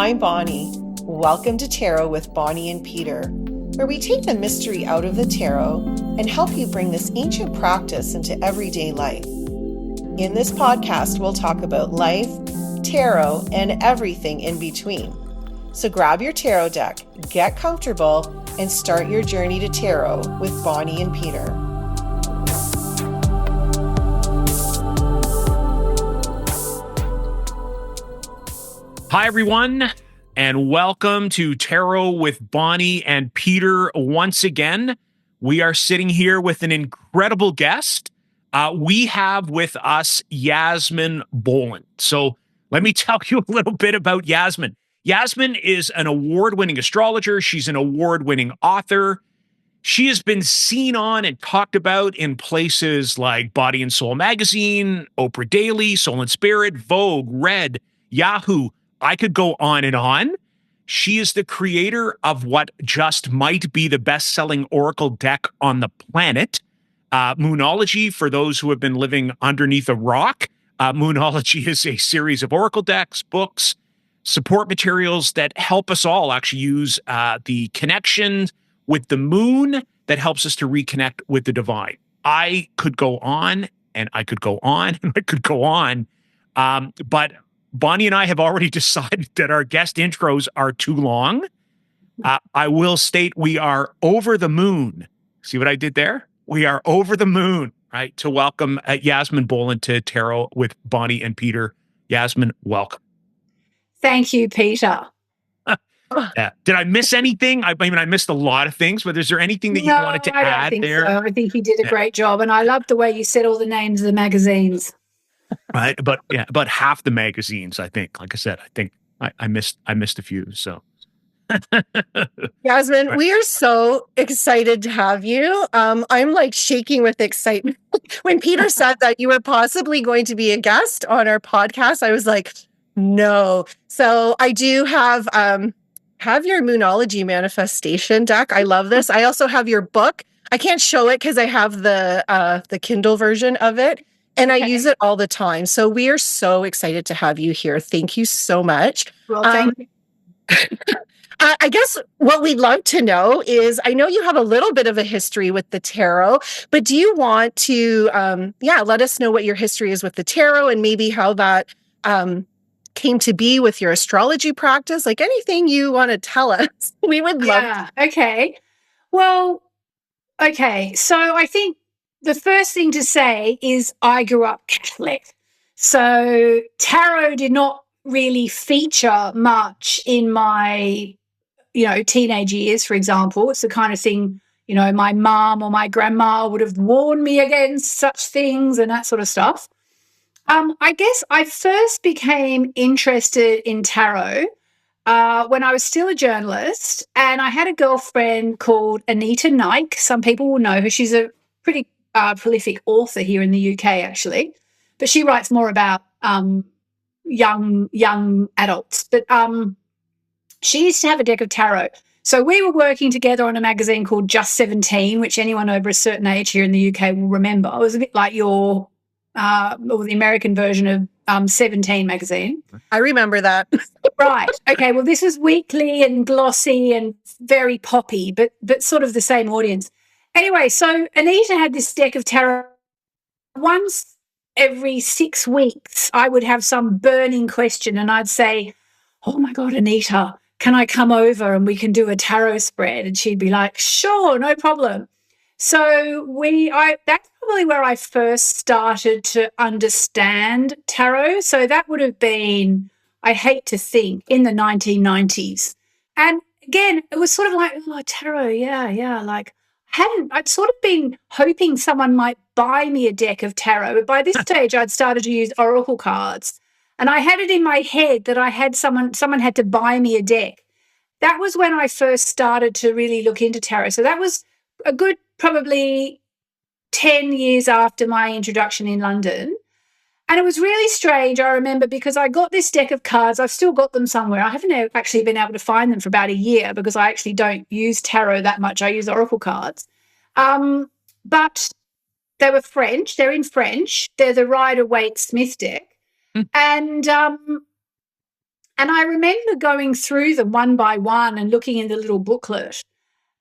I'm Bonnie. Welcome to Tarot with Bonnie and Peter, where we take the mystery out of the tarot and help you bring this ancient practice into everyday life. In this podcast, we'll talk about life, tarot, and everything in between. So grab your tarot deck, get comfortable, and start your journey to tarot with Bonnie and Peter. Hi, everyone, and welcome to Tarot with Bonnie and Peter once again. We are sitting here with an incredible guest. We have with us Yasmin Boland. So let me tell you a little bit about Yasmin. Yasmin is an award-winning astrologer. She's an award-winning author. She has been seen on and talked about in places like Body and Soul magazine, Oprah Daily, Soul and Spirit, Vogue, Red, Yahoo. I could go on and on. She is the creator of what just might be the best-selling oracle deck on the planet, Moonology, for those who have been living underneath a rock. Moonology is a series of oracle decks, books, support materials that help us all actually use the connection with the moon that helps us to reconnect with the divine. I could go on, and I could go on, and I could go on, but Bonnie and I have already decided that our guest intros are too long. I will state we are over the moon. See what I did there? We are over the moon, right? To welcome Yasmin Boland to Tarot with Bonnie and Peter. Yasmin, welcome. Thank you, Peter. Did I miss anything? I mean, I missed a lot of things, but is there anything that you wanted to add there? So. I think you did a great job, and I loved the way you said all the names of the magazines. Right, but yeah, about half the magazines, I think. Like I said, I think I missed a few. So, Yasmin, we are so excited to have you. I'm like shaking with excitement. When Peter said that you were possibly going to be a guest on our podcast, I was like, no. So I do have your Moonology manifestation deck. I love this. I also have your book. I can't show it because I have the Kindle version of it. And I use it all the time. So we are so excited to have you here. Thank you so much. Well, thank you. I guess what we'd love to know is, I know you have a little bit of a history with the tarot, but do you want to, let us know what your history is with the tarot and maybe how that came to be with your astrology practice? Like anything you want to tell us, we would love to. Okay. Well, okay. So I think the first thing to say is I grew up Catholic. So tarot did not really feature much in my, teenage years, for example. It's the kind of thing, my mom or my grandma would have warned me against such things and that sort of stuff. I guess I first became interested in tarot when I was still a journalist, and I had a girlfriend called Anita Nike. Some people will know her. She's a pretty prolific author here in the UK, actually, but she writes more about young adults. But she used to have a deck of tarot. So we were working together on a magazine called Just 17, which anyone over a certain age here in the UK will remember. It was a bit like your or the American version of 17 magazine. I remember that. Right. Okay. Well, this was weekly and glossy and very poppy, but sort of the same audience. Anyway, so Anita had this deck of tarot. Once every 6 weeks, I would have some burning question and I'd say, oh my God, Anita, can I come over and we can do a tarot spread? And she'd be like, sure, no problem. So that's probably where I first started to understand tarot. So that would have been, I hate to think, in the 1990s. And again, it was sort of like, oh, tarot, yeah, like, I'd sort of been hoping someone might buy me a deck of tarot, but by this stage I'd started to use oracle cards, and I had it in my head that I had someone had to buy me a deck. That was when I first started to really look into tarot. So that was a good probably 10 years after my introduction in London. And it was really strange, I remember, because I got this deck of cards. I've still got them somewhere. I haven't actually been able to find them for about a year because I actually don't use tarot that much. I use oracle cards. But they were French. They're in French. They're the Rider-Waite-Smith deck. And And I remember going through them one by one and looking in the little booklet.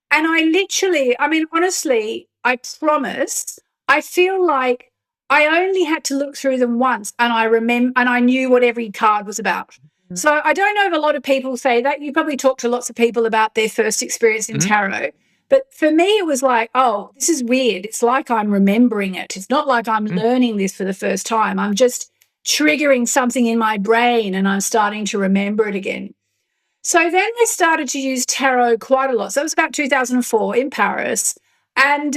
And I literally, I mean, honestly, I promise, I feel like I only had to look through them once and I knew what every card was about. Mm-hmm. So I don't know if a lot of people say that. You probably talk to lots of people about their first experience in tarot. But for me, it was like, oh, this is weird. It's like I'm remembering it. It's not like I'm learning this for the first time. I'm just triggering something in my brain and I'm starting to remember it again. So then I started to use tarot quite a lot. So it was about 2004 in Paris. And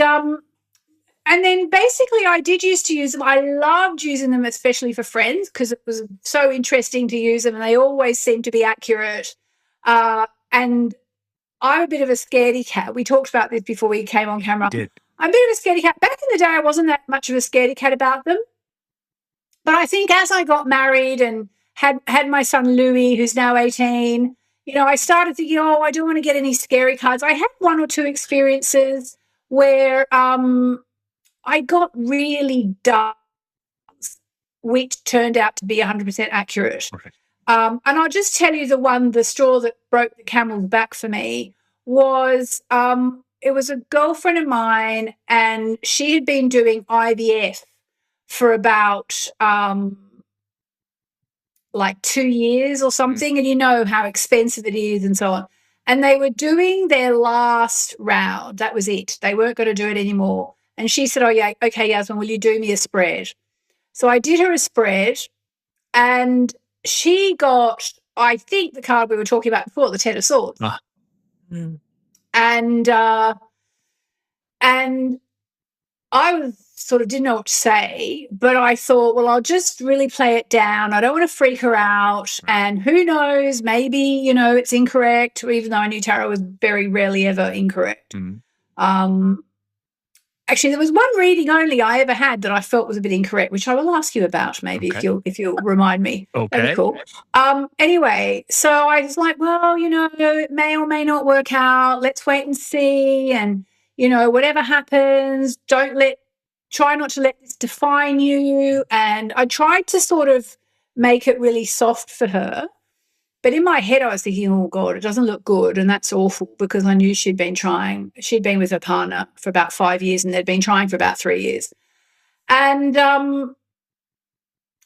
then basically I did used to use them. I loved using them, especially for friends, because it was so interesting to use them and they always seemed to be accurate. And I'm a bit of a scaredy cat. We talked about this before we came on camera. I'm a bit of a scaredy cat. Back in the day, I wasn't that much of a scaredy cat about them. But I think as I got married and had my son Louis, who's now 18, I started thinking, oh, I don't want to get any scary cards. I had one or two experiences where I got really dark, which turned out to be 100% accurate. Okay. And I'll just tell you the straw that broke the camel's back for me was it was a girlfriend of mine and she had been doing IVF for about like 2 years or something, and you know how expensive it is and so on. And they were doing their last round. That was it. They weren't going to do it anymore. And she said, oh, yeah, okay, Yasmin, will you do me a spread? So I did her a spread and she got, I think, the card we were talking about before, the Ten of Swords. And I sort of didn't know what to say, but I thought, well, I'll just really play it down. I don't want to freak her out. And who knows, maybe, it's incorrect, even though I knew tarot was very rarely ever incorrect. Actually, there was one reading only I ever had that I felt was a bit incorrect, which I will ask you about maybe if you'll remind me. Okay. That'd be cool. Anyway, so I was like, well, it may or may not work out. Let's wait and see. And, whatever happens, try not to let this define you. And I tried to sort of make it really soft for her. But in my head, I was thinking, oh, God, it doesn't look good. And that's awful because I knew she'd been trying. She'd been with her partner for about 5 years and they'd been trying for about 3 years. And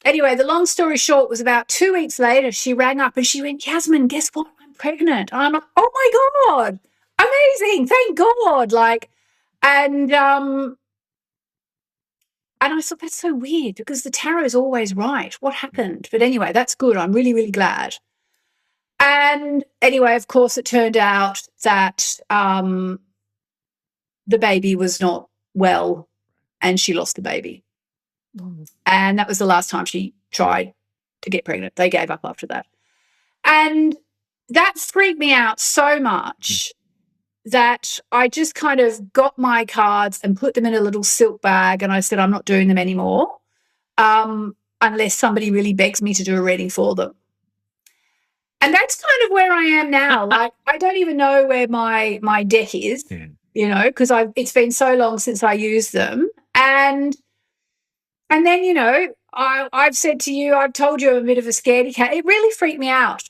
anyway, the long story short was about 2 weeks later, she rang up and she went, Yasmin, guess what? I'm pregnant. And I'm like, oh, my God, amazing. Thank God. And I thought, that's so weird because the tarot is always right. What happened? But anyway, that's good. I'm really, really glad. And anyway, of course, it turned out that the baby was not well and she lost the baby. And that was the last time she tried to get pregnant. They gave up after that. And that freaked me out so much that I just kind of got my cards and put them in a little silk bag and I said, I'm not doing them anymore unless somebody really begs me to do a reading for them. And that's kind of where I am now. I don't even know where my deck is, because it's been so long since I used them. And then, I've said to you, I've told you I'm a bit of a scaredy cat. It really freaked me out.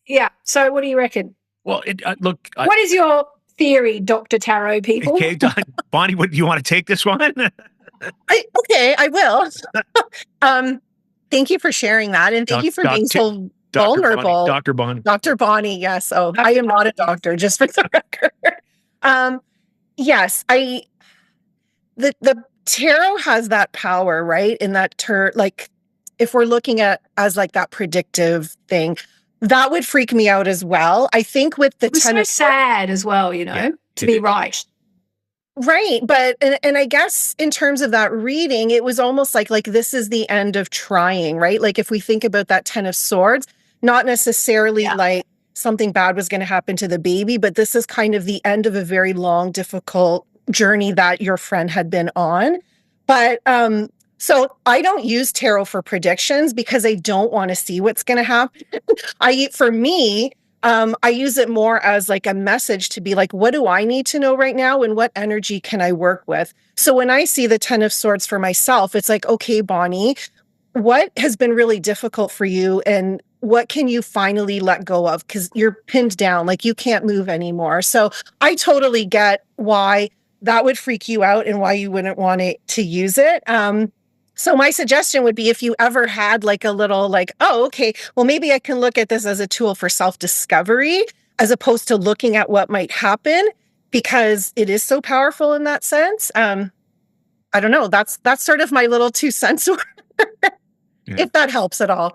Yeah. So what do you reckon? Well, look. What is your theory, Dr. Tarot people? Okay, Bonnie, do you want to take this one? I will. Thank you for sharing that. And thank you for being so vulnerable. Dr. Bonnie. Dr. Bonnie, yes. Oh, I am not a doctor, just for the record. Yes, the tarot has that power, right? In that if we're looking at as that predictive thing, that would freak me out as well. I think with the Ten of sad as well, to be right. Right. But, and I guess in terms of that reading, it was almost like this is the end of trying, right? Like if we think about that 10 of Swords, not necessarily like something bad was going to happen to the baby, but this is kind of the end of a very long, difficult journey that your friend had been on. But, so I don't use tarot for predictions because I don't want to see what's going to happen. For me, I use it more as a message to be what do I need to know right now and what energy can I work with? So when I see the 10 of Swords for myself, it's okay, Bonnie, what has been really difficult for you and what can you finally let go of? Because you're pinned down, like you can't move anymore. So I totally get why that would freak you out and why you wouldn't want to use it. So my suggestion would be if you ever had like a little like, oh, okay, well, maybe I can look at this as a tool for self-discovery as opposed to looking at what might happen, because it is so powerful in that sense. I don't know. That's sort of my little 2 cents, if that helps at all.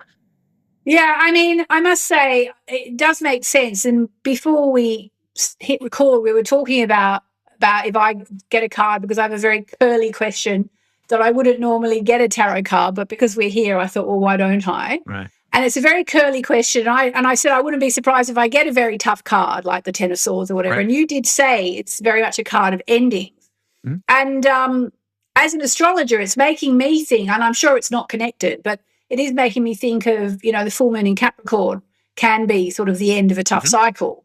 Yeah, I mean, I must say it does make sense. And before we hit record, we were talking about if I get a card, because I have a very curly question that I wouldn't normally get a tarot card, but because we're here, I thought, well, why don't I? Right. And it's a very curly question. And I said I wouldn't be surprised if I get a very tough card like the Ten of Swords or whatever. Right. And you did say it's very much a card of endings. Mm-hmm. And as an astrologer, it's making me think, and I'm sure it's not connected, but it is making me think of, the full moon in Capricorn can be sort of the end of a tough cycle.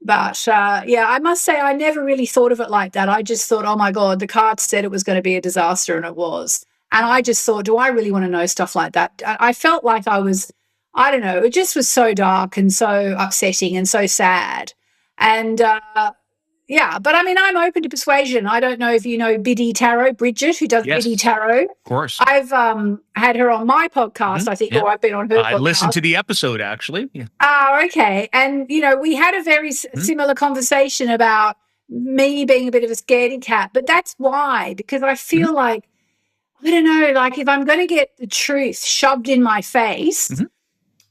But yeah, I must say I never really thought of it like that. I just thought, oh my God, the card said it was going to be a disaster, and it was. And I just thought, do I really want to know stuff like that? I felt like I don't know, it just was so dark and so upsetting and so sad. And yeah, but I mean, I'm open to persuasion. I don't know if you know Biddy Tarot, Bridget, who does Biddy Tarot. Of course. I've had her on my podcast, I think, or I've been on her podcast. I listened to the episode, actually. Yeah. Oh, okay. And, we had a very similar conversation about me being a bit of a scaredy cat. But that's why, because I feel like, I don't know, like if I'm going to get the truth shoved in my face,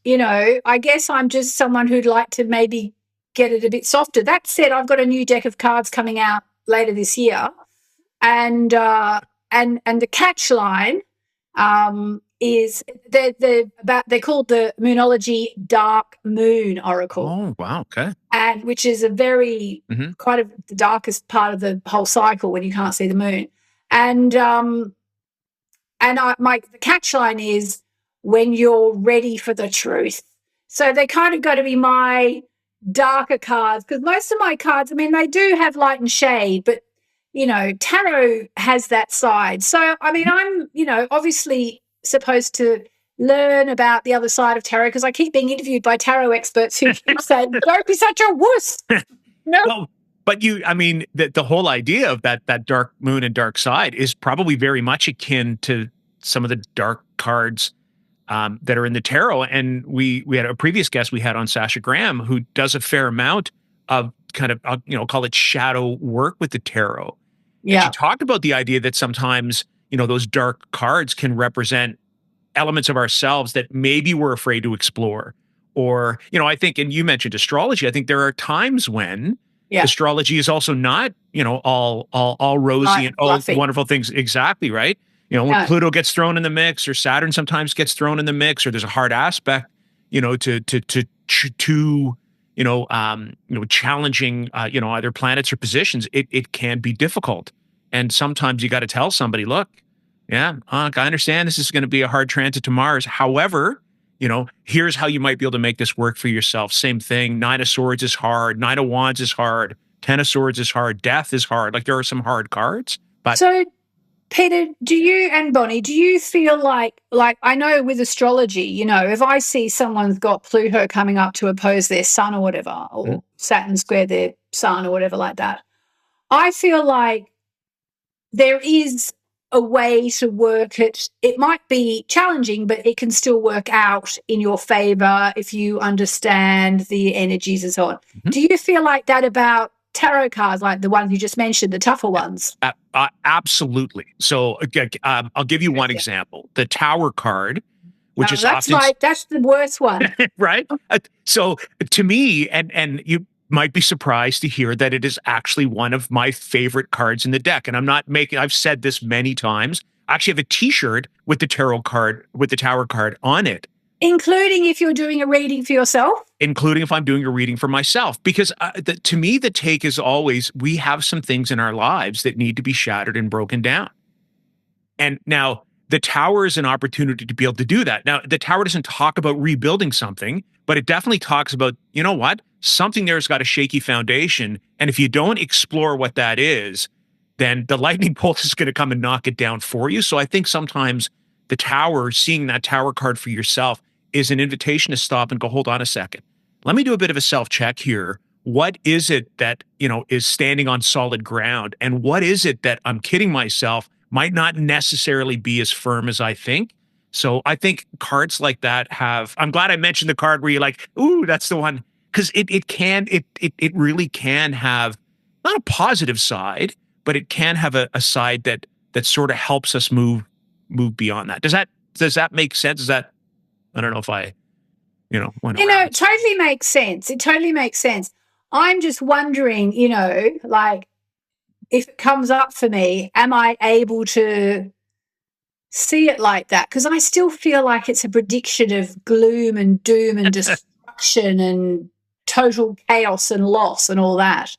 I guess I'm just someone who'd like to maybe get it a bit softer. That said, I've got a new deck of cards coming out later this year, and the catch line is they're called the Moonology Dark Moon Oracle. Oh, wow, okay. And which is a very quite the darkest part of the whole cycle when you can't see the moon. And the catch line is when you're ready for the truth. So they kind of got to be my darker cards, because most of my cards, I mean, they do have light and shade, but tarot has that side. So I mean, I'm obviously supposed to learn about the other side of tarot, because I keep being interviewed by tarot experts who keep saying, don't be such a wuss. No. Well, but the whole idea of that dark moon and dark side is probably very much akin to some of the dark cards that are in the tarot. And we had a previous guest we had on, Sasha Graham, who does a fair amount of kind of, call it shadow work with the tarot. Yeah. And she talked about the idea that sometimes, those dark cards can represent elements of ourselves that maybe we're afraid to explore. Or, I think, and you mentioned astrology, I think there are times when astrology is also not, all rosy and all wonderful things. Exactly, right? When Pluto gets thrown in the mix, or Saturn sometimes gets thrown in the mix, or there's a hard aspect, to challenging, either planets or positions, it can be difficult. And sometimes you got to tell somebody, look, I understand this is going to be a hard transit to Mars. However, here's how you might be able to make this work for yourself. Same thing. 9 of Swords is hard. 9 of Wands is hard. 10 of Swords is hard. Death is hard. Like, there are some hard cards. But so, Peter, do you and Bonnie, do you feel like I know with astrology, if I see someone's got Pluto coming up to oppose their sun or whatever, or Saturn square their sun or whatever like that, I feel like there is a way to work it. It might be challenging, but it can still work out in your favor if you understand the energies and so on. Do you feel like that about tarot cards, like the ones you just mentioned, the tougher ones? Absolutely. So I'll give you one example. The Tower card, which is that's the worst one. Right? So to me, and you might be surprised to hear that it is actually one of my favorite cards in the deck. And I've said this many times. I actually have a t-shirt with the tarot card, with the Tower card on it. Including if you're doing a reading for yourself? Including if I'm doing a reading for myself. Because to me, the take is always, we have some things in our lives that need to be shattered and broken down. And now the Tower is an opportunity to be able to do that. Now, the Tower doesn't talk about rebuilding something, but it definitely talks about, you know what? Something there's got a shaky foundation. And if you don't explore what that is, then the lightning bolt is going to come and knock it down for you. So I think sometimes the Tower, seeing that Tower card for yourself, is an invitation to stop and go, hold on a second. Let me do a bit of a self-check here. What is it that, is standing on solid ground? And what is it that I'm kidding myself might not necessarily be as firm as I think? So I think cards like that I'm glad I mentioned the card where you're like, ooh, that's the one. Because it really can have not a positive side, but it can have a side that sort of helps us move beyond that. Does that make sense? I don't know if I, went around. It totally makes sense. It totally makes sense. I'm just wondering, like if it comes up for me, am I able to see it like that? Because I still feel like it's a prediction of gloom and doom and destruction and total chaos and loss and all that.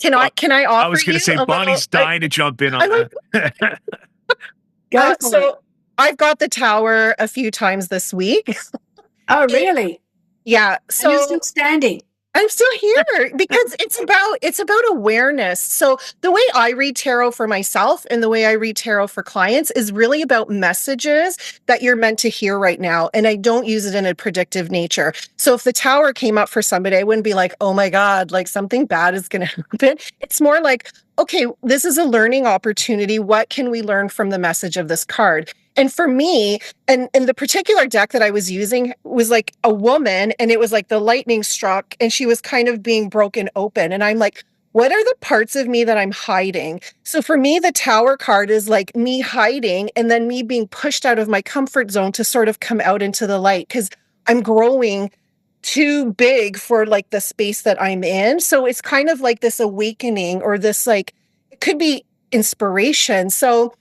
Can I offer I was going to say Bonnie's dying to jump in on that. Go for it. I've got the Tower a few times this week. Oh, really? Yeah. So and you're still standing. I'm still here because it's about awareness. So the way I read tarot for myself and the way I read tarot for clients is really about messages that you're meant to hear right now. And I don't use it in a predictive nature. So if the Tower came up for somebody, I wouldn't be like, oh my God, like something bad is going to happen. It's more like, okay, this is a learning opportunity. What can we learn from the message of this card? And for me, and the particular deck that I was using was like a woman, and it was like the lightning struck and she was kind of being broken open. And I'm like, what are the parts of me that I'm hiding? So for me, the Tower card is like me hiding and then me being pushed out of my comfort zone to sort of come out into the light because I'm growing too big for like the space that I'm in. So it's kind of like this awakening or this like, it could be inspiration. So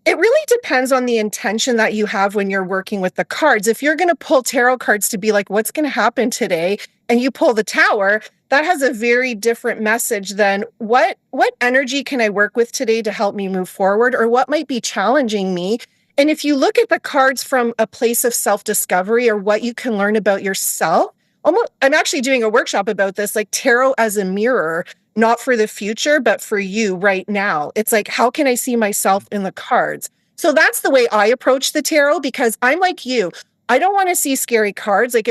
it really depends on the intention that you have when you're working with the cards. If you're going to pull tarot cards to be like, what's going to happen today? And you pull the Tower, that has a very different message than what energy can I work with today to help me move forward, or what might be challenging me. And if you look at the cards from a place of self-discovery or what you can learn about yourself, I'm actually doing a workshop about this, like tarot as a mirror, not for the future, but for you right now. It's like, how can I see myself in the cards? So that's the way I approach the tarot, because I'm like you. I don't want to see scary cards. Like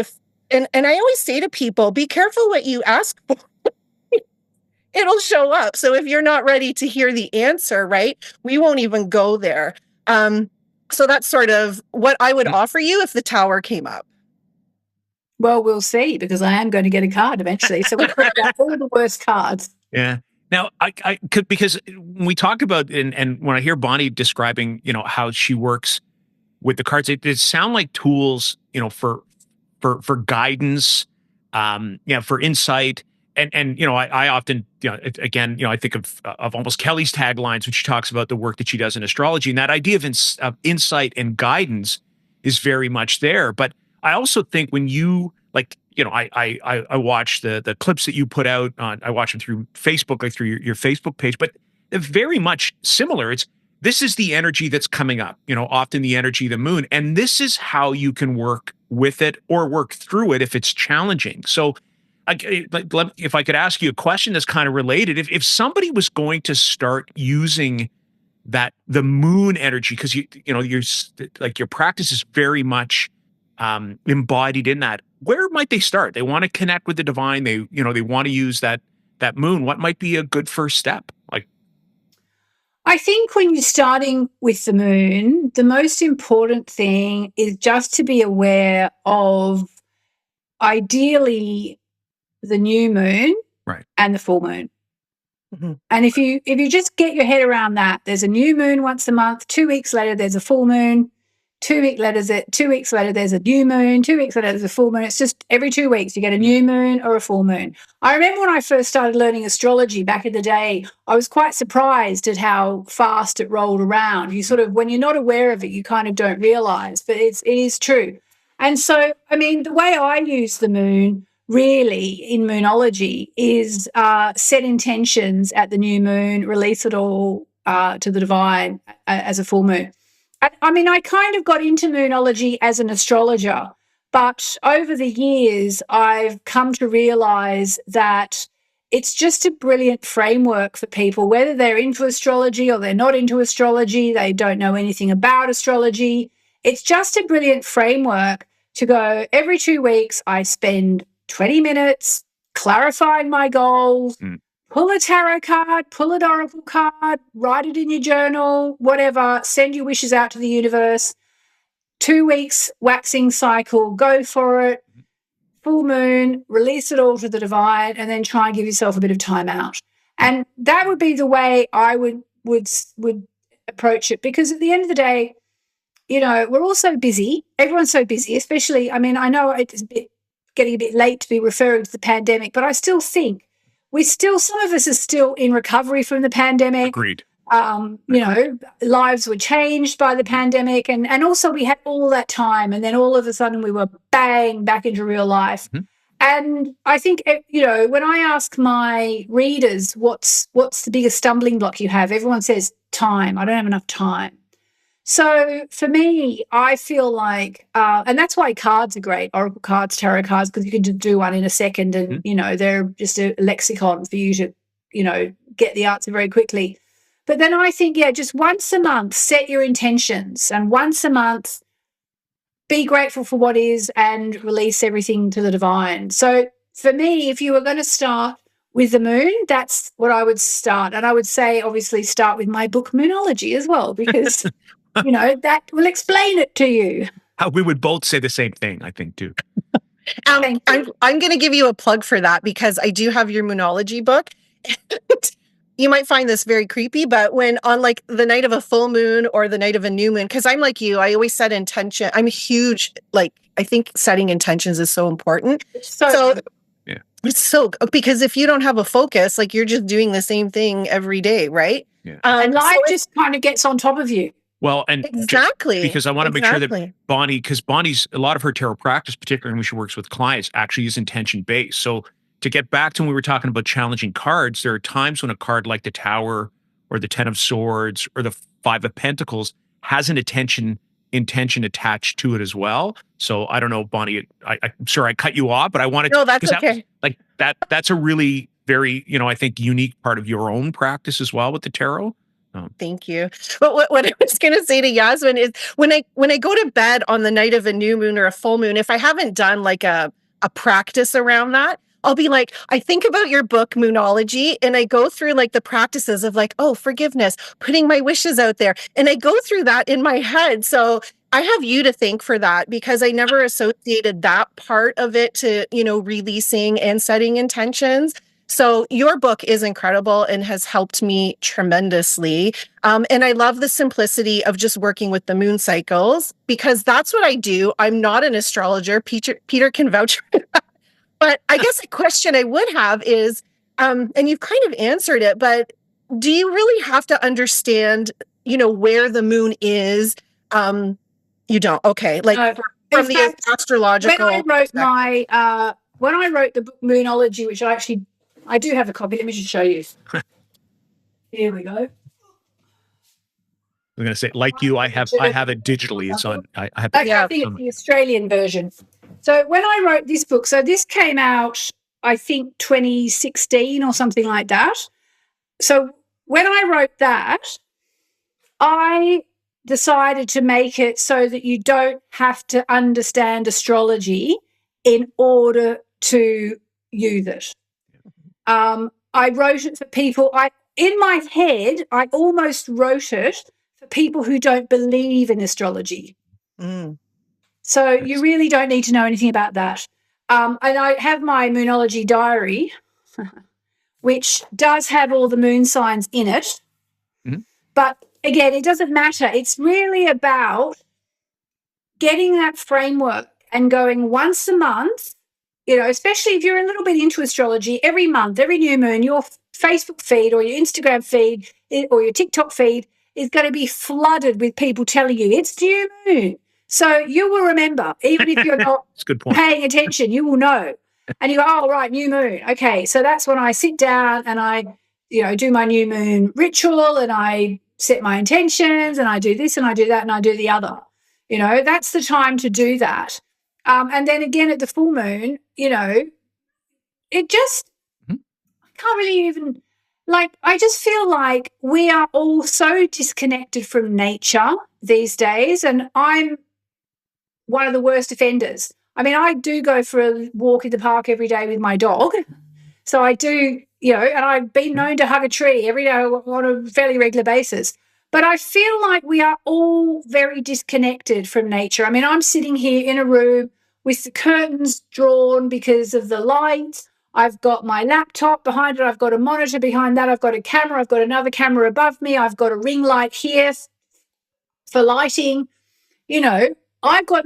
and I always say to people, be careful what you ask for. It'll show up. So if you're not ready to hear the answer, right, we won't even go there. So that's sort of what I would offer you if the Tower came up. Well, we'll see, because I am going to get a card eventually. So we'll put out all the worst cards. Yeah. Now, I could, because when we talk about, and when I hear Bonnie describing, how she works with the cards, it sound like tools, for guidance, for insight. And I often, again, I think of almost Kelly's taglines when she talks about the work that she does in astrology, and that idea of insight and guidance is very much there. But I also think when you I watch the clips that you put out on, I watch them through Facebook, like through your Facebook page, but they're very much similar. This is the energy that's coming up, often the energy of the moon. And this is how you can work with it or work through it if it's challenging. So if I could ask you a question that's kind of related, if somebody was going to start using the moon energy, because your practice is very much embodied in that, where might they start? They want to connect with the divine. They want to use that moon. What might be a good first step? I think when you're starting with the moon, the most important thing is just to be aware of, ideally, the new moon, right, and the full moon. Mm-hmm. And if you just get your head around that, there's a new moon once a month. 2 weeks later, there's a full moon. 2 weeks later, there's a new moon. 2 weeks later, there's a full moon. It's just every 2 weeks you get a new moon or a full moon. I remember when I first started learning astrology back in the day, I was quite surprised at how fast it rolled around. You sort of, when you're not aware of it, you kind of don't realize, but it is true. And so, I mean, the way I use the moon really in Moonology is set intentions at the new moon, release it all to the divine as a full moon. I mean, I kind of got into Moonology as an astrologer, but over the years, I've come to realize that it's just a brilliant framework for people, whether they're into astrology or they're not into astrology, they don't know anything about astrology. It's just a brilliant framework to go every 2 weeks. I spend 20 minutes clarifying my goals, pull a tarot card, pull an oracle card, write it in your journal, whatever, send your wishes out to the universe. 2 weeks waxing cycle, go for it. Full moon, release it all to the divine, and then try and give yourself a bit of time out. And that would be the way I would approach it, because at the end of the day, you know, we're all so busy. Everyone's so busy, especially, I mean, I know it's getting a bit late to be referring to the pandemic, but I still think some of us are still in recovery from the pandemic. Agreed. You know, lives were changed by the pandemic, and also we had all that time, and then all of a sudden we were bang back into real life. And I think, you know, when I ask my readers what's the biggest stumbling block you have, everyone says time. I don't have enough time. So for me, I feel like, and that's why cards are great, oracle cards, tarot cards, because you can just do one in a second, and you know, they're just a lexicon for you to, you know, get the answer very quickly. But then I think, yeah, just once a month, set your intentions, and once a month, be grateful for what is and release everything to the divine. So for me, if you were going to start with the moon, that's what I would start. And I would say, obviously, start with my book, Moonology, as well, because, you know, that will explain it to you. We would both say the same thing, I think, too. I'm going to give you a plug for that, because I do have your Moonology book. You might find this very creepy, but when on like the night of a full moon or the night of a new moon, because I'm like you, I always set intention. I'm a huge, like, I think setting intentions is so important. So yeah, it's so, because if you don't have a focus, like, you're just doing the same thing every day, right? Yeah. And life just kind of gets on top of you. Well, and exactly, because I want to make sure that Bonnie, because Bonnie's, a lot of her tarot practice, particularly when she works with clients, actually is intention based. So to get back to when we were talking about challenging cards, there are times when a card like the Tower or the Ten of Swords or the Five of Pentacles has an intention attached to it as well. So I don't know, Bonnie, I'm sure I cut you off, but I wanted to. No, that's okay. That's a really very, you know, I think unique part of your own practice as well with the tarot. Thank you. But what I was going to say to Yasmin is, when I go to bed on the night of a new moon or a full moon, if I haven't done like a practice around that, I'll be like, I think about your book, Moonology, and I go through like the practices of like, oh, forgiveness, putting my wishes out there. And I go through that in my head. So I have you to thank for that, because I never associated that part of it to, you know, releasing and setting intentions. So your book is incredible and has helped me tremendously. And I love the simplicity of just working with the moon cycles, because that's what I do. I'm not an astrologer. Peter can vouch for that. But I guess a question I would have is, and you've kind of answered it, but do you really have to understand, you know, where the moon is? You don't. Okay. Like, from the astrological. When I wrote the book Moonology, which I do have a copy. Let me just show you. Here we go. I'm going to say, like you, I have it digitally. It's on. I have. Okay, I think it's the Australian version. So when I wrote this book, so this came out, I think 2016 or something like that. So when I wrote that, I decided to make it so that you don't have to understand astrology in order to use it. I wrote it for people. In my head, I almost wrote it for people who don't believe in astrology. So you really don't need to know anything about that. And I have my Moonology diary, which does have all the moon signs in it. But again, it doesn't matter. It's really about getting that framework and going once a month, you know, especially if you're a little bit into astrology, every month, every new moon, your Facebook feed or your Instagram feed or your TikTok feed is going to be flooded with people telling you it's new moon. So you will remember, even if you're not paying attention, you will know. And you go, oh, right, new moon. Okay, so that's when I sit down and I, you know, do my new moon ritual, and I set my intentions, and I do this and I do that and I do the other. You know, that's the time to do that. And then again at the full moon, you know, it just, I can't really even, like, I just feel like we are all so disconnected from nature these days. And I'm one of the worst offenders. I mean, I do go for a walk in the park every day with my dog. So I do, and I've been known to hug a tree every day on a fairly regular basis. But I feel like we are all very disconnected from nature. I mean, I'm sitting here in a room with the curtains drawn because of the light. I've got my laptop behind it. I've got a monitor behind that. I've got a camera. I've got another camera above me. I've got a ring light here for lighting. I've got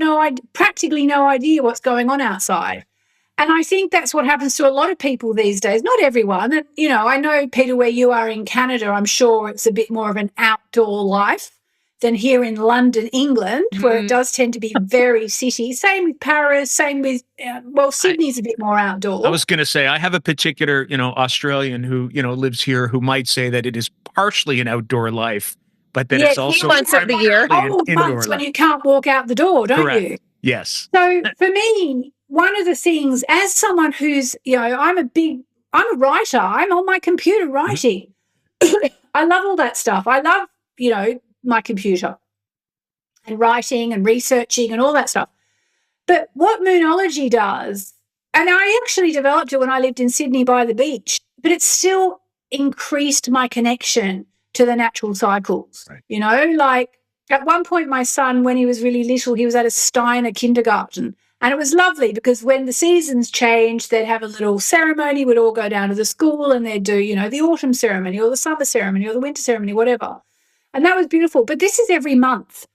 practically no idea what's going on outside. And I think that's what happens to a lot of people these days. Not everyone. And, I know, Peter, where you are in Canada, I'm sure it's a bit more of an outdoor life than here in London, England, where it does tend to be very city. Same with Paris, same with, Sydney's a bit more outdoor. I was going to say, I have a particular, Australian who, lives here who might say that it is partially an outdoor life, but that it's also months of the year. Months when you can't walk out the door, don't Correct. you? Yes. So for me, one of the things, as someone who's, I'm a writer. I'm on my computer writing. I love all that stuff. I love, my computer and writing and researching and all that stuff. But what Moonology does, and I actually developed it when I lived in Sydney by the beach, but it still increased my connection to the natural cycles. Right. Like at one point, my son, when he was really little, he was at a Steiner kindergarten. And it was lovely because when the seasons changed, they'd have a little ceremony. We'd all go down to the school and they'd do, the autumn ceremony or the summer ceremony or the winter ceremony, whatever. And that was beautiful. But this is every month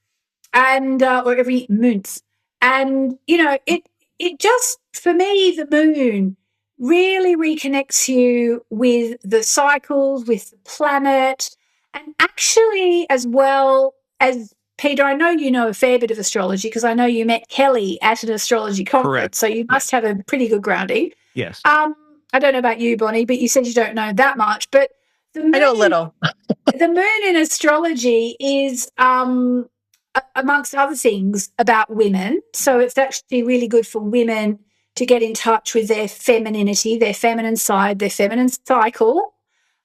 and or every month. And, it just, for me, the moon really reconnects you with the cycles, with the planet, and actually as well as Peter, I know you know a fair bit of astrology because I know you met Kelly at an astrology conference. Correct. So you must have a pretty good grounding. Yes. I don't know about you, Bonnie, but you said you don't know that much. But the moon, I know a little. The moon in astrology is, amongst other things, about women. So it's actually really good for women to get in touch with their femininity, their feminine side, their feminine cycle,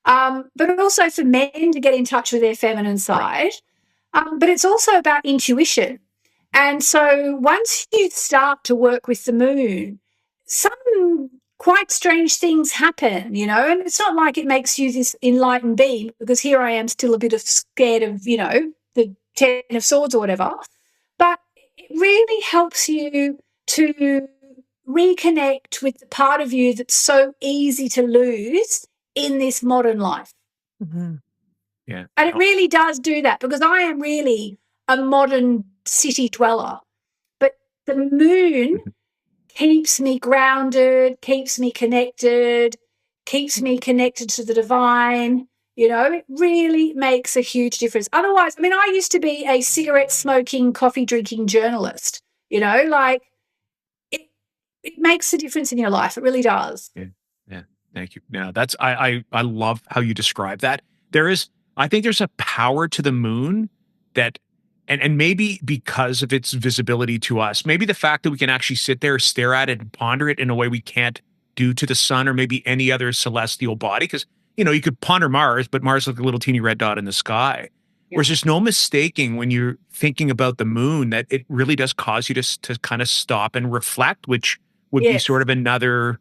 but also for men to get in touch with their feminine side. But it's also about intuition. And so once you start to work with the moon, some quite strange things happen, and it's not like it makes you this enlightened being, because here I am still a bit scared of, the 10 of Swords or whatever. But it really helps you to reconnect with the part of you that's so easy to lose in this modern life. Mm-hmm. Yeah. And it really does do that because I am really a modern city dweller. But the moon keeps me grounded, keeps me connected to the divine. It really makes a huge difference. Otherwise, I mean, I used to be a cigarette smoking, coffee drinking journalist, like it makes a difference in your life. It really does. Yeah. Thank you. Now that's, I love how you describe that. I think there's a power to the moon that, and maybe because of its visibility to us, maybe the fact that we can actually sit there, stare at it and ponder it in a way we can't do to the sun or maybe any other celestial body. Because, you could ponder Mars, but Mars is like a little teeny red dot in the sky. Yeah. Whereas there's no mistaking when you're thinking about the moon that it really does cause you to kind of stop and reflect, which would be sort of another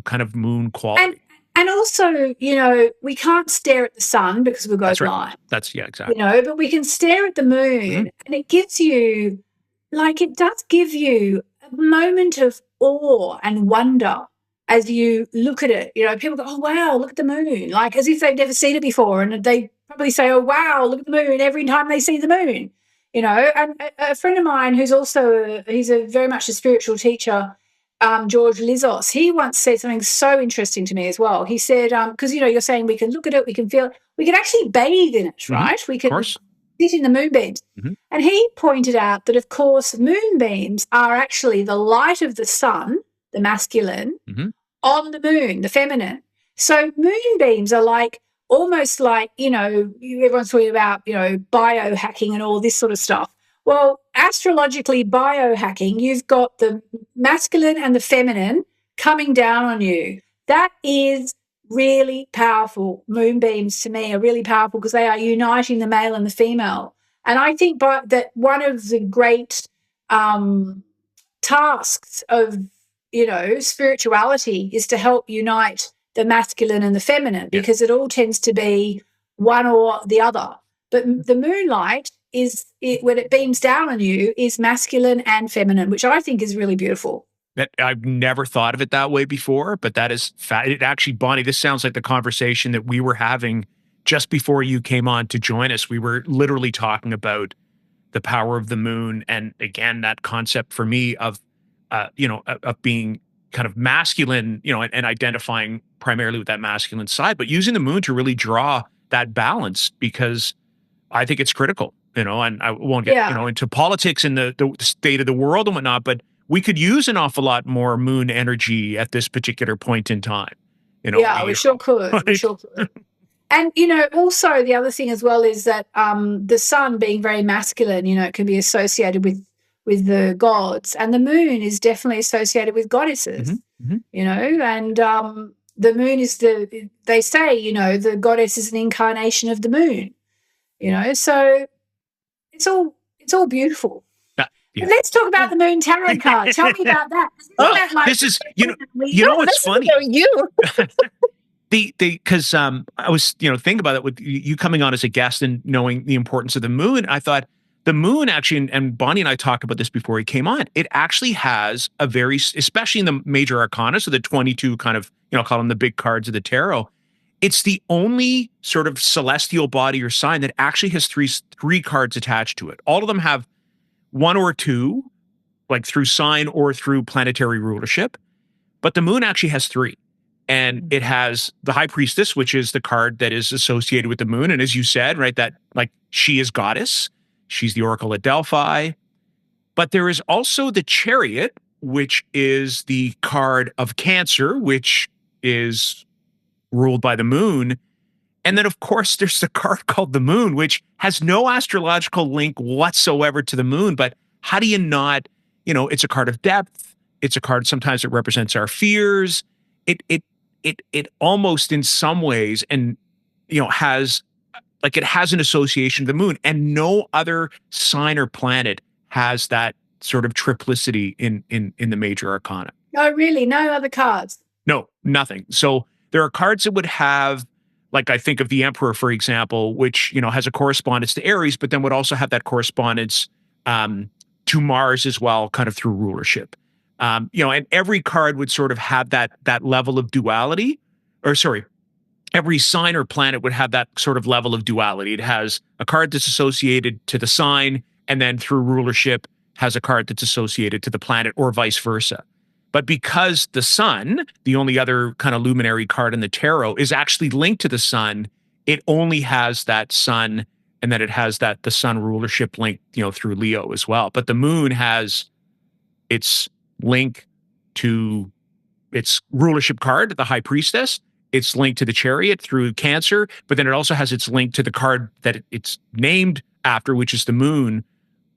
kind of moon quality. And also, we can't stare at the sun because we'll go blind. That's exactly. But we can stare at the moon and it gives you, it does give you a moment of awe and wonder as you look at it. People go, oh, wow, look at the moon, as if they've never seen it before. And they probably say, oh, wow, look at the moon every time they see the moon, And a friend of mine who's also, he's very much a spiritual teacher, George Lizos, he once said something so interesting to me as well. He said, because, you're saying we can look at it, we can feel it, we can actually bathe in it, right? We can sit in the moonbeams. And he pointed out that, of course, moonbeams are actually the light of the sun, the masculine, on the moon, the feminine. So moonbeams are almost like, everyone's talking about, biohacking and all this sort of stuff. Well, astrologically, biohacking, you've got the masculine and the feminine coming down on you. That is really powerful. Moonbeams, to me, are really powerful because they are uniting the male and the female. And I think that one of the great tasks of, spirituality is to help unite the masculine and the feminine, because it all tends to be one or the other. But the moonlight when it beams down on you, is masculine and feminine, which I think is really beautiful. That I've never thought of it that way before, but that is it actually, Bonnie, this sounds like the conversation that we were having just before you came on to join us. We were literally talking about the power of the moon, and again, that concept for me of of being kind of masculine, and identifying primarily with that masculine side, but using the moon to really draw that balance, because I think it's critical, and I won't get into politics and the state of the world and whatnot, but we could use an awful lot more moon energy at this particular point in time. We sure could. Right? We sure could. And, also the other thing as well is that the sun being very masculine, it can be associated with the gods, and the moon is definitely associated with goddesses, and the moon is they say, the goddess is an incarnation of the moon, so it's all beautiful. Yeah. Let's talk about the Moon Tarot card. Tell me about that. This is, what's funny? You. Because I was, thinking about it with you coming on as a guest and knowing the importance of the moon. I thought the moon actually, and Bonnie and I talked about this before he came on, it actually has a very, especially in the major arcana, so the 22 kind of, call them the big cards of the tarot, it's the only sort of celestial body or sign that actually has three cards attached to it. All of them have one or two, like through sign or through planetary rulership. But the moon actually has three. And it has the High Priestess, which is the card that is associated with the moon. And as you said, right, that like she is goddess. She's the Oracle at Delphi. But there is also the Chariot, which is the card of Cancer, which is ruled by the moon. And then, of course, there's the card called the Moon, which has no astrological link whatsoever to the moon. But how do you not, it's a card of depth. It's a card sometimes that represents our fears. It almost in some ways, and, has, like it has an association with the moon. And no other sign or planet has that sort of triplicity in the major arcana. Oh, really? No other cards? No, nothing. So there are cards that would have, like I think of the Emperor, for example, which, has a correspondence to Aries, but then would also have that correspondence to Mars as well, kind of through rulership. And every card would sort of have that level of duality, every sign or planet would have that sort of level of duality. It has a card that's associated to the sign, and then through rulership has a card that's associated to the planet, or vice versa. But because the sun, the only other kind of luminary card in the tarot, is actually linked to the sun, it only has that sun, and then it has the sun rulership link, through Leo as well. But the moon has its link to its rulership card, the High Priestess. It's linked to the Chariot through Cancer, but then it also has its link to the card that it's named after, which is the moon,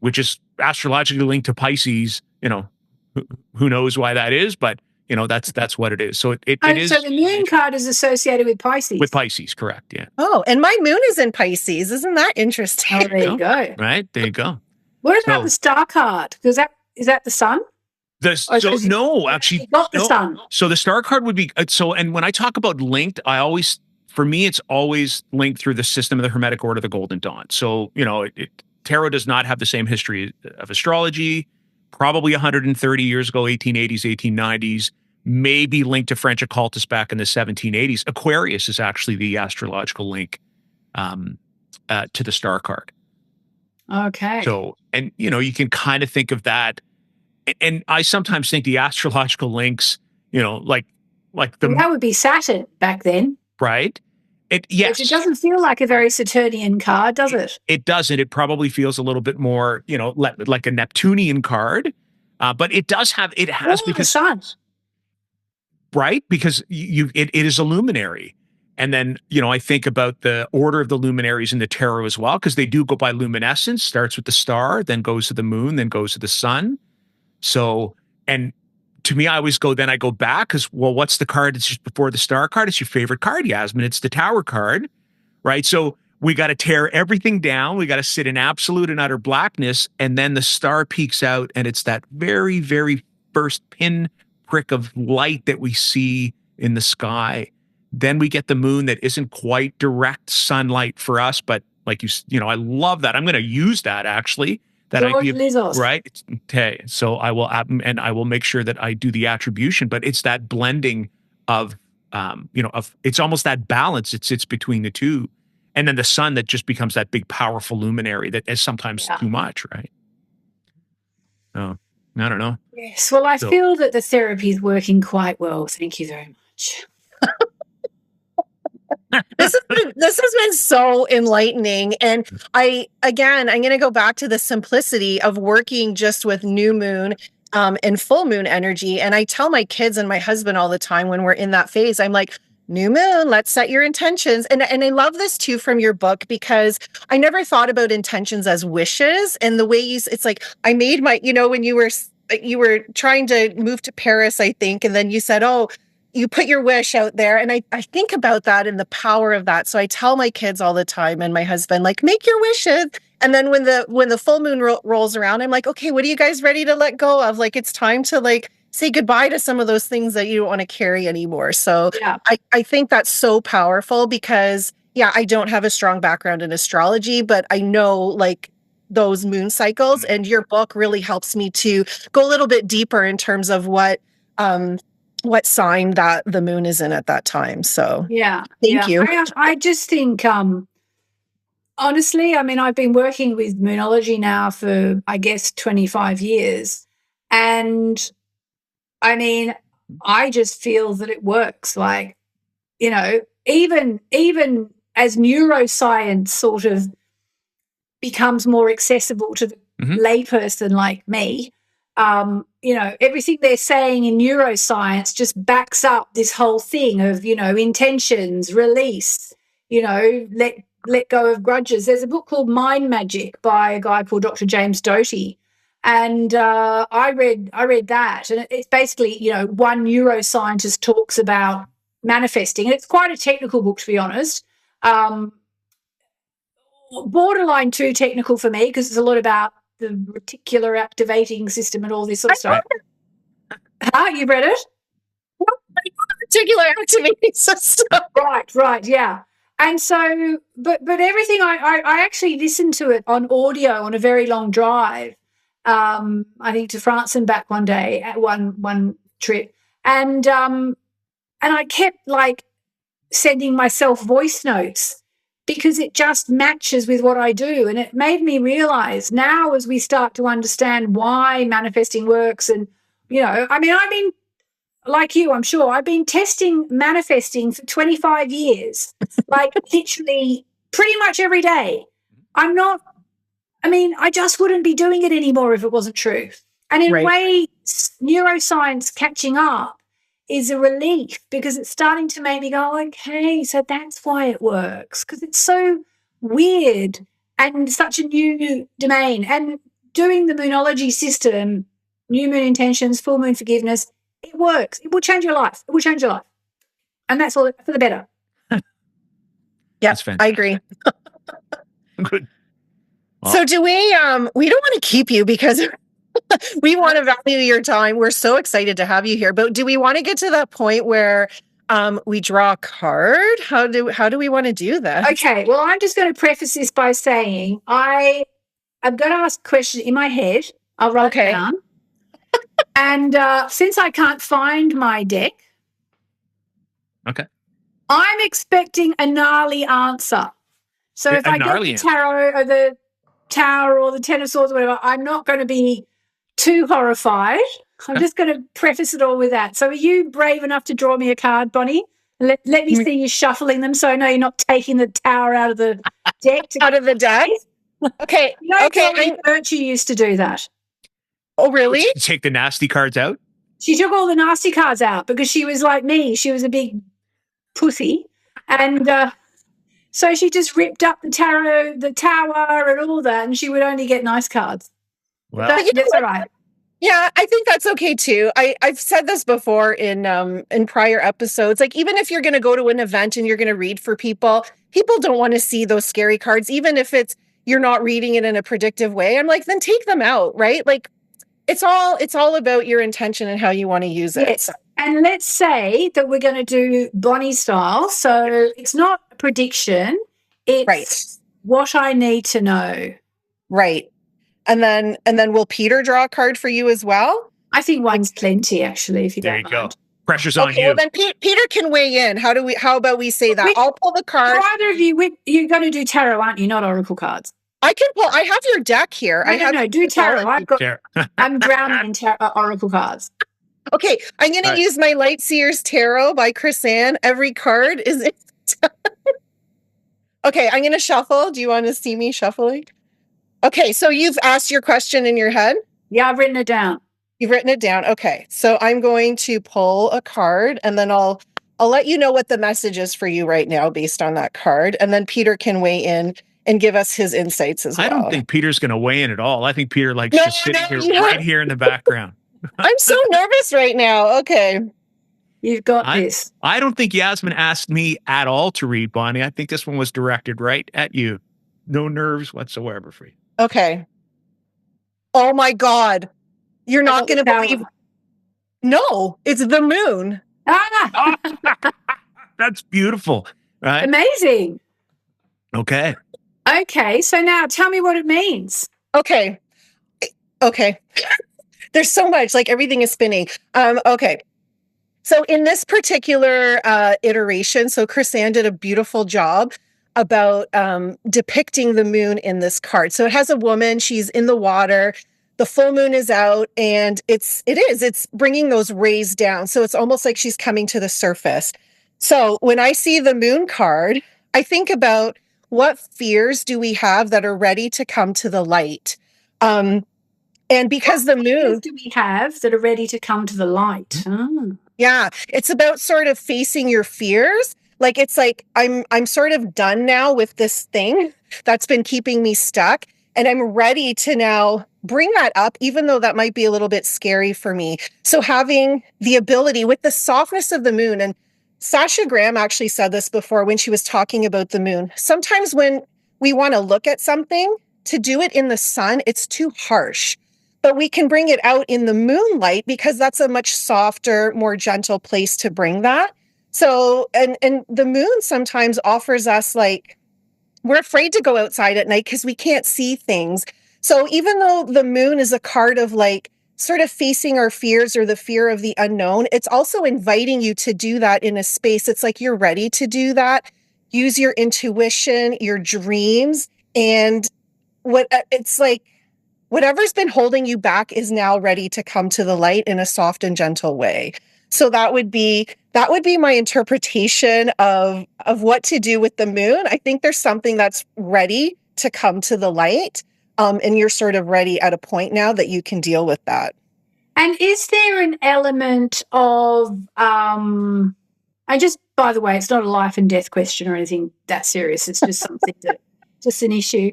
which is astrologically linked to Pisces. Who knows why that is, but that's what it is. So it is. So the moon card is associated with Pisces. With Pisces, correct? Yeah. Oh, and my moon is in Pisces. Isn't that interesting? Oh, there you go. Right, there you go. What about the star card? Is that the sun? No, actually, not the sun. So the star card would be and when I talk about linked, for me, it's always linked through the system of the Hermetic Order of the Golden Dawn. So tarot does not have the same history of astrology. Probably 130 years ago, 1880s, 1890s, maybe linked to French occultists back in the 1780s. Aquarius is actually the astrological link to the star card. Okay. So, and you can kind of think of that. And I sometimes think the astrological links, like that would be Saturn back then, right? Yes. It doesn't feel like a very Saturnian card, does it? It doesn't. It probably feels a little bit more, like a Neptunian card. But it does have, because the sun. Right? Because it is a luminary. And then, I think about the order of the luminaries in the tarot as well, because they do go by luminescence, starts with the star, then goes to the moon, then goes to the sun. So, and to me, I go back because, what's the card that's just before the star card? It's your favorite card, Yasmin. It's the Tower card, right? So we got to tear everything down. We got to sit in absolute and utter blackness. And then the star peeks out, and it's that very, very first pinprick of light that we see in the sky. Then we get the moon that isn't quite direct sunlight for us, but like I love that. I'm going to use that actually. That George idea, Lizos. right? Okay, so I will make sure that I do the attribution, but it's that blending of it's almost that balance. It sits between the two, and then the sun that just becomes that big, powerful luminary that is sometimes too much, right? Oh, I don't know. Yes, well, I feel that the therapy is working quite well. Thank you very much. This has been so enlightening. And I'm going to go back to the simplicity of working just with new moon and full moon energy. And I tell my kids and my husband all the time when we're in that phase, I'm like, new moon, let's set your intentions. And I love this too from your book, because I never thought about intentions as wishes. And the way it's like, I made my, when you were trying to move to Paris, I think, and then you said, oh, you put your wish out there. And I think about that and the power of that. So I tell my kids all the time and my husband, like, make your wishes. And then when the full moon rolls around, I'm like, okay, what are you guys ready to let go of? Like, it's time to like say goodbye to some of those things that you don't want to carry anymore. So yeah. I think that's so powerful because, I don't have a strong background in astrology, but I know like those moon cycles, and your book really helps me to go a little bit deeper in terms of what sign that the moon is in at that time. So thank you. I just think, honestly, I mean, I've been working with Moonology now for, I guess, 25 years. And I mean, I just feel that it works. Like, even as neuroscience sort of becomes more accessible to the layperson like me, everything they're saying in neuroscience just backs up this whole thing of, intentions, release, let go of grudges. There's a book called Mind Magic by a guy called Dr. James Doty. And I read that. And it's basically, one neuroscientist talks about manifesting. And it's quite a technical book, to be honest. Borderline too technical for me, because it's a lot about the reticular activating system and all this sort of stuff. You read it? Reticular activating system. Right, yeah. And so, but everything, I actually listened to it on audio on a very long drive, I think to France and back one day at one trip. And I kept like sending myself voice notes because it just matches with what I do. And it made me realize now, as we start to understand why manifesting works, and, I've been like you, I'm sure, I've been testing manifesting for 25 years, like literally pretty much every day. I just wouldn't be doing it anymore if it wasn't true. And in a way, neuroscience catching up is a relief, because it's starting to make me go, okay, so that's why it works, because it's so weird and such a new domain. And doing the Moonology system, new moon intentions, full moon forgiveness, it works. It will change your life. It will change your life. And that's all for the better. Yeah, I agree. Good. Well, so do we don't want to keep you because we want to value your time. We're so excited to have you here. But do we want to get to that point where we draw a card? How do we want to do that? Okay, well, I'm just going to preface this by saying I'm going to ask a question in my head. I'll write it down. And since I can't find my deck, I'm expecting a gnarly answer. So if I get the tarot or the tower or the Ten of Swords or whatever, I'm not going to be too horrified. I'm just going to preface it all with that. So are you brave enough to draw me a card, Bonnie? Let me see you shuffling them, so I know you're not taking the tower out of the deck. Out of the deck? Okay. Virtue used to do that. Oh, really? Take the nasty cards out? She took all the nasty cards out because she was like me. She was a big pussy. And so she just ripped up the tarot, the tower and all that, and she would only get nice cards. Well, that's all right. Yeah, I think that's okay too. I've said this before in prior episodes. Like, even if you're going to go to an event and you're going to read for people, people don't want to see those scary cards, even if you're not reading it in a predictive way. I'm like, then take them out, right? Like, it's all about your intention and how you want to use it. Yes. So, And let's say that we're going to do Bonnie style. So it's not a prediction, it's right, what I need to know. right. And then will Peter draw a card for you as well? I think one's plenty, actually, if you There don't you mind. go. Pressure's on Okay, you. well then Peter can weigh in. How about we say that? I'll pull the card. So either of you, you're going to do tarot, aren't you? Not oracle cards. I have your deck here. No, do tarot. I'm drowning in oracle cards. Okay, I'm going to use my Light Seers Tarot by Chris Ann. Every card is Okay, I'm going to shuffle. Do you want to see me shuffling? Okay, so you've asked your question in your head? Yeah, I've written it down. You've written it down. Okay, so I'm going to pull a card, and then I'll let you know what the message is for you right now based on that card, and then Peter can weigh in and give us his insights as well. I don't think Peter's going to weigh in at all. I think Peter likes just sitting here right here in the background. I'm so nervous right now. Okay. You've got this. I don't think Yasmin asked me at all to read, Bonnie. I think this one was directed right at you. No nerves whatsoever for you. Okay. Oh my God. You're not going to believe. No, it's the moon. Ah! That's beautiful. Right? Amazing. Okay. Okay, so now tell me what it means. Okay. There's so much, like everything is spinning. Okay. So in this particular iteration, so Chris Ann did a beautiful job about depicting the moon in this card. So it has a woman, she's in the water, the full moon is out, and it's bringing those rays down. So it's almost like she's coming to the surface. So when I see the moon card, I think about what fears do we have that are ready to come to the light? And because the moon, do we have that are ready to come to the light? Oh. Yeah, it's about sort of facing your fears. Like, it's like I'm sort of done now with this thing that's been keeping me stuck, and I'm ready to now bring that up, even though that might be a little bit scary for me. So having the ability with the softness of the moon, and Sasha Graham actually said this before when she was talking about the moon. Sometimes when we want to look at something, to do it in the sun, it's too harsh. But we can bring it out in the moonlight because that's a much softer, more gentle place to bring that. So, and the moon sometimes offers us, like, we're afraid to go outside at night because we can't see things. So even though the moon is a card of, like, sort of facing our fears or the fear of the unknown, it's also inviting you to do that in a space. It's like you're ready to do that. Use your intuition, your dreams, and it's like, whatever's been holding you back is now ready to come to the light in a soft and gentle way. So that would be my interpretation of what to do with the moon. I think there's something that's ready to come to the light, and you're sort of ready at a point now that you can deal with that. And is there an element of by the way, it's not a life and death question or anything that serious. It's just something just an issue.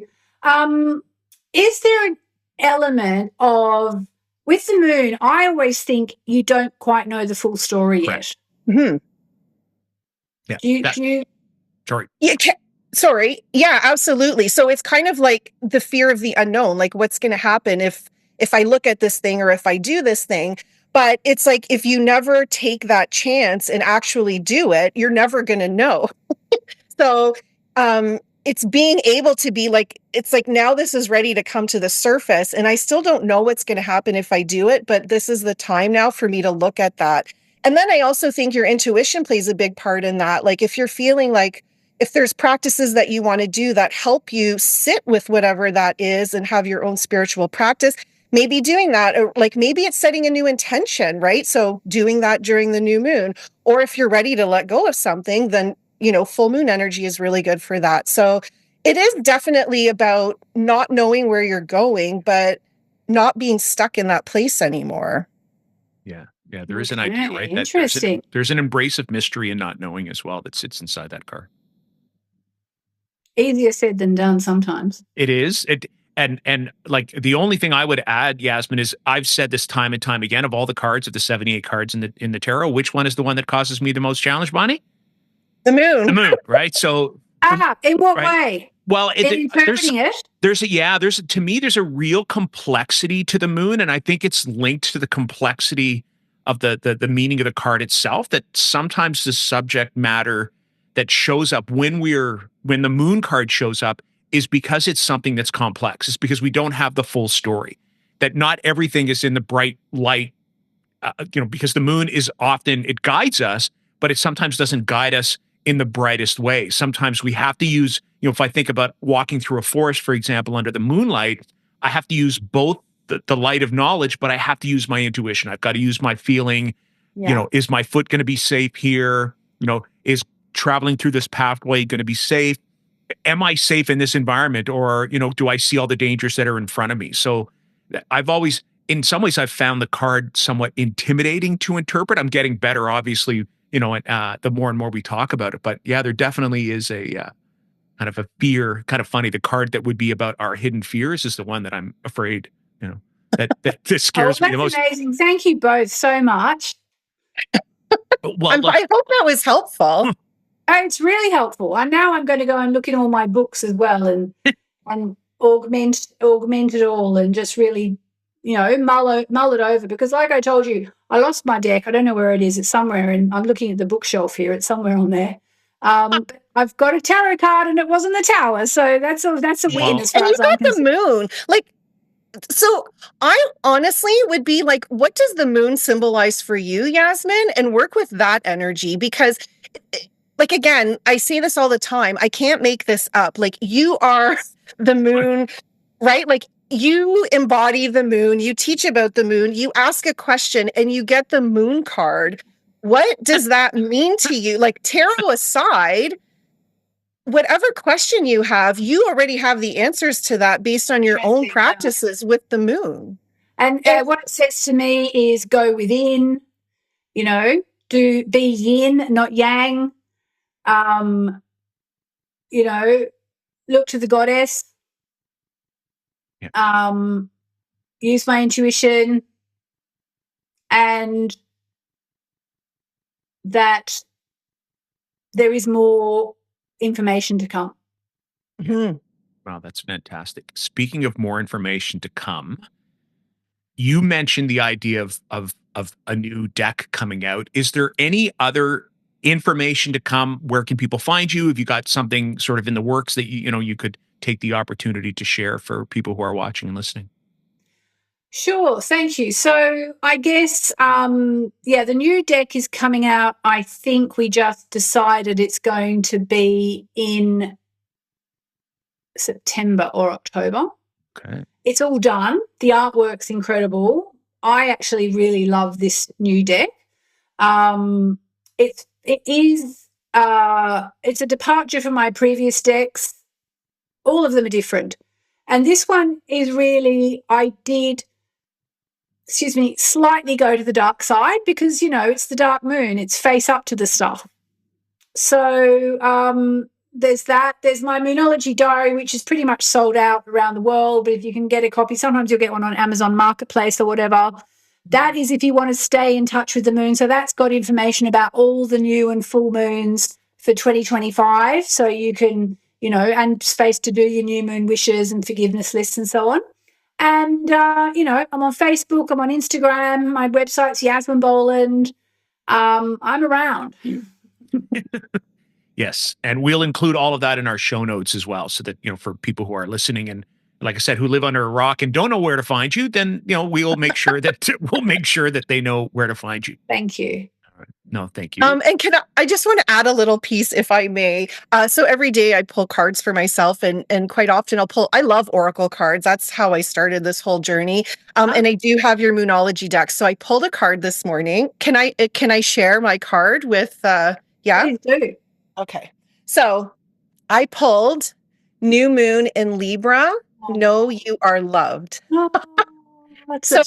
Is there an element of, with the moon, I always think you don't quite know the full story yet. Mm-hmm. Yeah. Sorry. Yeah, sorry. Yeah, absolutely. So it's kind of like the fear of the unknown, like what's going to happen if I look at this thing or if I do this thing. But it's like, if you never take that chance and actually do it, you're never going to know. So, it's being able to be like, it's like, now this is ready to come to the surface, and I still don't know what's going to happen if I do it, but this is the time now for me to look at that. And then I also think your intuition plays a big part in that. Like, if you're feeling like, if there's practices that you want to do that help you sit with whatever that is and have your own spiritual practice, maybe doing that, or like maybe it's setting a new intention, right? So doing that during the new moon, or if you're ready to let go of something, then full moon energy is really good for that. So it is definitely about not knowing where you're going, but not being stuck in that place anymore. Yeah. Yeah. There is an idea, right? Interesting. There's an embrace of mystery and not knowing as well that sits inside that card. Easier said than done sometimes. It is. And like the only thing I would add, Yasmin, is I've said this time and time again, of all the cards, of the 78 cards in the tarot, which one is the one that causes me the most challenge, Bonnie? The moon. The moon, right? So in what right? way? Well, In interpreting it? there's to me, there's a real complexity to the moon, and I think it's linked to the complexity of the meaning of the card itself, that sometimes the subject matter that shows up when the moon card shows up is because it's something that's complex. It's because we don't have the full story, that not everything is in the bright light, because the moon is often, it guides us, but it sometimes doesn't guide us in the brightest way. Sometimes we have to use, if I think about walking through a forest, for example, under the moonlight, I have to use both the light of knowledge, but I have to use my intuition. I've got to use my feeling. Yeah. Is my foot going to be safe here? Is traveling through this pathway going to be safe? Am I safe in this environment? Or, do I see all the dangers that are in front of me? So I've always, in some ways, I've found the card somewhat intimidating to interpret. I'm getting better, obviously, the more and more we talk about it. But yeah, there definitely is a kind of a fear. Kind of funny. The card that would be about our hidden fears is the one that I'm afraid, that scares me the most. That's amazing. Thank you both so much. Well, I hope that was helpful. It's really helpful. And now I'm going to go and look in all my books as well and augment it all and just really, mull it over. Because like I told you, I lost my deck. I don't know where it is. It's somewhere, and I'm looking at the bookshelf here. It's somewhere on there. But I've got a tarot card, and it was in the tower. So that's a win as far as I'm concerned. And you got the moon. So I honestly would be like, what does the moon symbolize for you, Yasmin? And work with that energy, because again, I say this all the time. I can't make this up. You are the moon, right? You embody the moon. You teach about the moon. You ask a question and you get the moon card. What does that mean to you? Tarot aside, whatever question you have, you already have the answers to that based on your own practices with the moon. And what it says to me is go within, be yin, not yang. Look to the goddess. Yeah. Use my intuition, and that there is more information to come. Mm-hmm. Wow, that's fantastic. Speaking of more information to come, you mentioned the idea of a new deck coming out. Is there any other information to come? Where can people find you? Have you got something sort of in the works that you could take the opportunity to share for people who are watching and listening? Sure, thank you. So I guess, the new deck is coming out. I think we just decided it's going to be in September or October. Okay. It's all done. The artwork's incredible. I actually really love this new deck. It's a departure from my previous decks. All of them are different. And this one is really, I did, slightly go to the dark side because, it's the dark moon. It's face up to the stuff. So there's that. There's my Moonology diary, which is pretty much sold out around the world. But if you can get a copy, sometimes you'll get one on Amazon Marketplace or whatever. That is if you want to stay in touch with the moon. So that's got information about all the new and full moons for 2025. So you can, and space to do your new moon wishes and forgiveness lists and so on. And, I'm on Facebook, I'm on Instagram, my website's Yasmin Boland. I'm around. Yes. And we'll include all of that in our show notes as well. So that, for people who are listening and, like I said, who live under a rock and don't know where to find you, then, we'll make sure that they know where to find you. Thank you. No, thank you. And I just want to add a little piece, if I may. So every day I pull cards for myself, and quite often I love Oracle cards. That's how I started this whole journey. And I do have your Moonology deck. So I pulled a card this morning. Can I share my card with, yeah? Please do. Okay. So I pulled New Moon in Libra. Know you are loved. So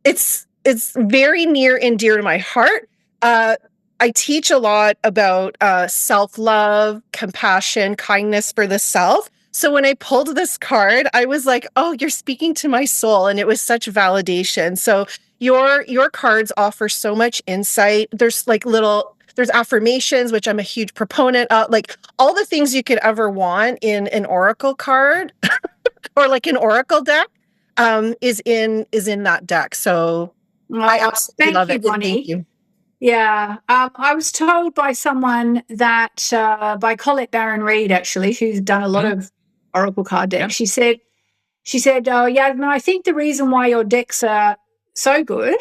it's very near and dear to my heart. I teach a lot about self-love, compassion, kindness for the self, So when I pulled this card, I was like, oh, you're speaking to my soul. And it was such validation. So your cards offer so much insight. There's like there's affirmations, which I'm a huge proponent of, like all the things you could ever want in an oracle card or like an oracle deck is in that deck. So I absolutely love it. Bonnie. Thank you. Yeah. I was told by someone that, by Colette Barron-Reed, actually, who's done a lot of oracle card decks. Yeah. She said, oh, yeah, I think the reason why your decks are so good,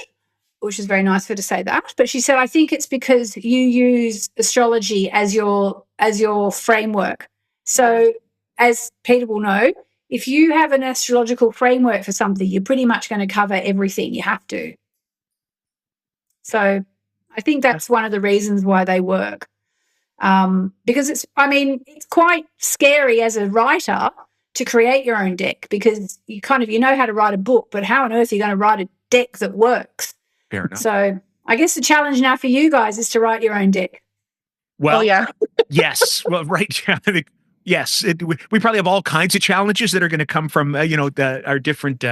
which is very nice for her to say that, but she said, I think it's because you use astrology as your framework. So as Peter will know, if you have an astrological framework for something, you're pretty much going to cover everything. You have to. So I think that's one of the reasons why they work. Because it's quite scary as a writer to create your own deck, because you know how to write a book, but how on earth are you going to write a deck that works? Fair enough. So I guess the challenge now for you guys is to write your own deck. Well, yeah. Yes. Well, right. Yes. We probably have all kinds of challenges that are going to come from, our different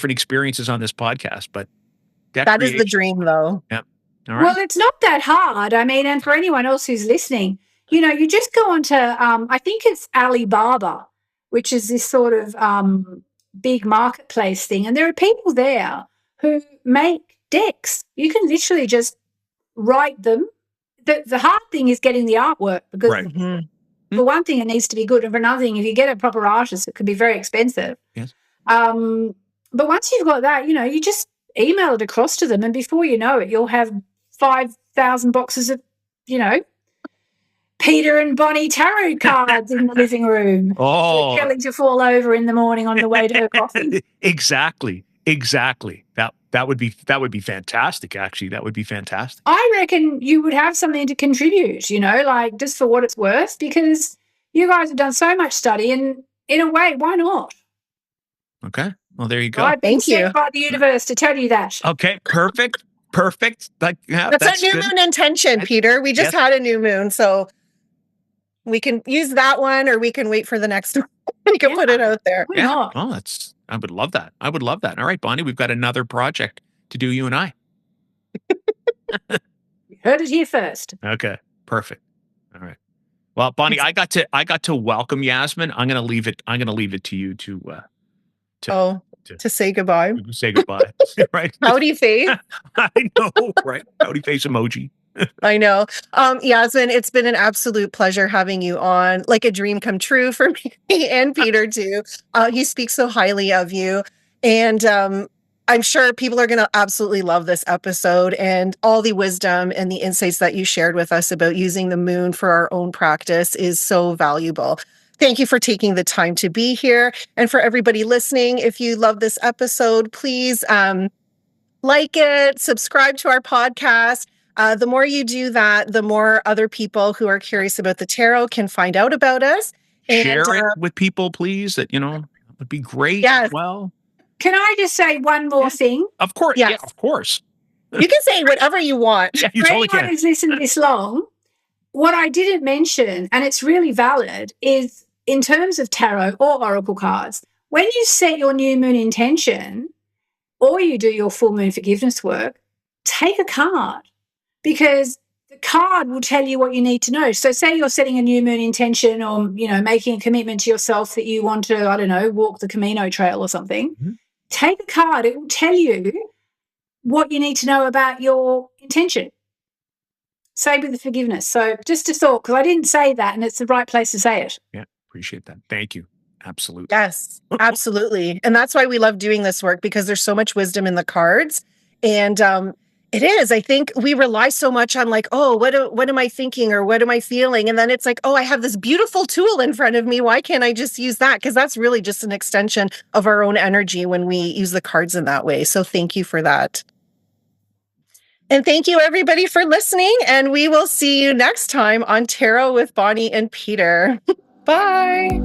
experiences on this podcast, but that is the dream though. Yeah. All right. Well, it's not that hard. And for anyone else who's listening, you just go onto, I think it's Alibaba, which is this sort of big marketplace thing. And there are people there who make decks. You can literally just write them. The hard thing is getting the artwork, because for one thing, it needs to be good. And for another thing, if you get a proper artist, it could be very expensive. Yes. But once you've got that, you just email it across to them. And before you know it, you'll have 5,000 boxes of, Peter and Bonnie tarot cards in the living room. Oh, Kelly to fall over in the morning on the way to her coffee. Exactly. That would be fantastic. Actually, that would be fantastic. I reckon you would have something to contribute, like just for what it's worth, because you guys have done so much study, and in a way, why not? Okay. Well, there you go. I've been sent by the universe to tell you that. Okay. Perfect. That's our new moon intention, Peter. We just had a new moon, so we can use that one, or we can wait for the next one. We can put it out there. Why not? Oh, I would love that. All right, Bonnie, we've got another project to do, you and I. You heard it here first. Okay. Perfect. All right. Well, Bonnie, I got to welcome Yasmin. I'm going to leave it to you to say goodbye. To say goodbye. Right. Howdy face. I know, right? Howdy face emoji. I know. Yasmin, it's been an absolute pleasure having you on. Like a dream come true for me and Peter too. He speaks so highly of you. And I'm sure people are going to absolutely love this episode and all the wisdom and the insights that you shared with us about using the moon for our own practice is so valuable. Thank you for taking the time to be here. And for everybody listening, if you love this episode, please like it, subscribe to our podcast. The more you do that, the more other people who are curious about the tarot can find out about us. Share it with people, please. That would be great. Yes. Well, can I just say one more thing? Of course. Yes. Yeah, of course. You can say whatever you want. Yeah, you for totally anyone can. who's listened this long, what I didn't mention, and it's really valid, is in terms of tarot or oracle cards, when you set your new moon intention or you do your full moon forgiveness work, take a card. Because the card will tell you what you need to know. So say you're setting a new moon intention or, making a commitment to yourself that you want to, I don't know, walk the Camino Trail or something. Mm-hmm. Take a card. It will tell you what you need to know about your intention. Same with the forgiveness. So just a thought, because I didn't say that, and it's the right place to say it. Yeah, appreciate that. Thank you. Absolutely. Yes, absolutely. And that's why we love doing this work, because there's so much wisdom in the cards. And it is. I think we rely so much on like, oh, what am I thinking or what am I feeling? And then it's like, oh, I have this beautiful tool in front of me. Why can't I just use that? Because that's really just an extension of our own energy when we use the cards in that way. So thank you for that. And thank you, everybody, for listening. And we will see you next time on Tarot with Bonnie and Peter. Bye.